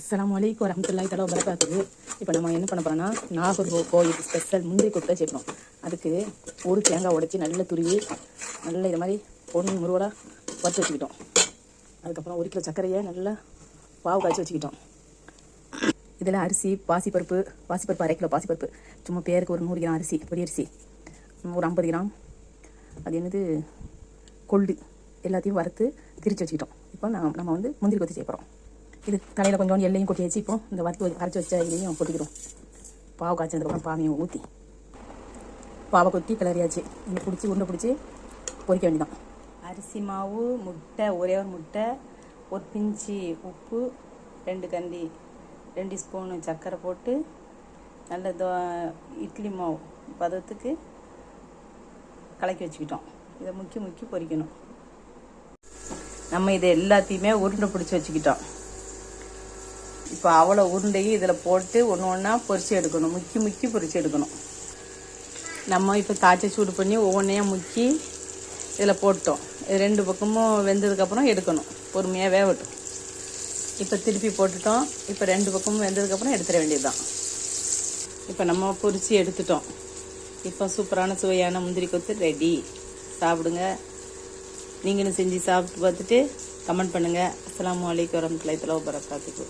அஸ்ஸலாமு அலைக்கும் வரஹ்மத்துல்லாஹி தஆலா வபரகாத்துஹு. இப்போ நம்ம என்ன பண்ண போகிறோம்னா நாகர்கோவில் ஸ்பெஷல் முந்திரி கொட்டை சேர்க்கணும். அதுக்கு ஒரு தேங்காய் உடைச்சி நல்ல துருவி நல்ல இது மாதிரி பொண்ணு முருவலாக வறுத்து வச்சுக்கிட்டோம். அதுக்கப்புறம் 1 கிலோ சர்க்கரையை நல்லா பாவு காய்ச்சி வச்சுக்கிட்டோம். இதில் அரிசி பாசிப்பருப்பு 1/2 கிலோ பாசிப்பருப்பு, சும்மா பேருக்கு ஒரு 100 கிராம் அரிசி, பொடி அரிசி ஒரு 50 கிராம், அது என்னது கொள்ளு, எல்லாத்தையும் வறுத்து திரிச்சு வச்சுக்கிட்டோம். இப்போ நம்ம வந்து முந்திரி கொத்தி சேர்க்குறோம். இது தலையில் கொஞ்சம் எல்லையும் கொட்டி வச்சு இப்போ இந்த வறுத்து அரைச்சி வச்ச இதையும் கொட்டிக்கிறோம். பாவு காய்ச்சதுக்கப்புறம் பாவையும் ஊற்றி பாவை கொத்தி கிளறியாச்சு. இங்கே பிடிச்சி உருண்டை பிடிச்சி பொரிக்க வேண்டியதான். அரிசி மாவு, முட்டை, ஒரே ஒரு முட்டை, ஒரு பிஞ்சு உப்பு, 2 கண்டி 2 ஸ்பூனு சர்க்கரை போட்டு நல்ல இட்லி மாவு பதத்துக்கு கலக்கி வச்சுக்கிட்டோம். இதை முக்கி பொரிக்கணும். நம்ம இதை எல்லாத்தையுமே உருண்டை பிடிச்சி வச்சுக்கிட்டோம். இப்போ அவ்வளோ உருண்டையும் இதில் போட்டு ஒன்று ஒன்றா பொரிச்சு எடுக்கணும். முக்கி பொரிச்சு எடுக்கணும். நம்ம இப்போ காய்ச்சி சூடு பண்ணி ஒவ்வொன்றையாக முக்கி இதில் போட்டோம். இது 2 பக்கமும் வெந்ததுக்கப்புறம் எடுக்கணும். பொறுமையாக வேகட்டும். இப்போ திருப்பி போட்டுட்டோம். இப்போ 2 பக்கமும் வெந்ததுக்கப்புறம் எடுத்துட வேண்டியதுதான். இப்போ நம்ம பொரிச்சு எடுத்துட்டோம். இப்போ சூப்பரான சுவையான முந்திரி கொத்து ரெடி. சாப்பிடுங்க. நீங்களும் செஞ்சு சாப்பிட்டு பார்த்துட்டு கமெண்ட் பண்ணுங்கள். அஸ்ஸலாமு அலைக்கும் வரஹ்மத்துல்லாஹி தஆலா வபரகாத்துஹு.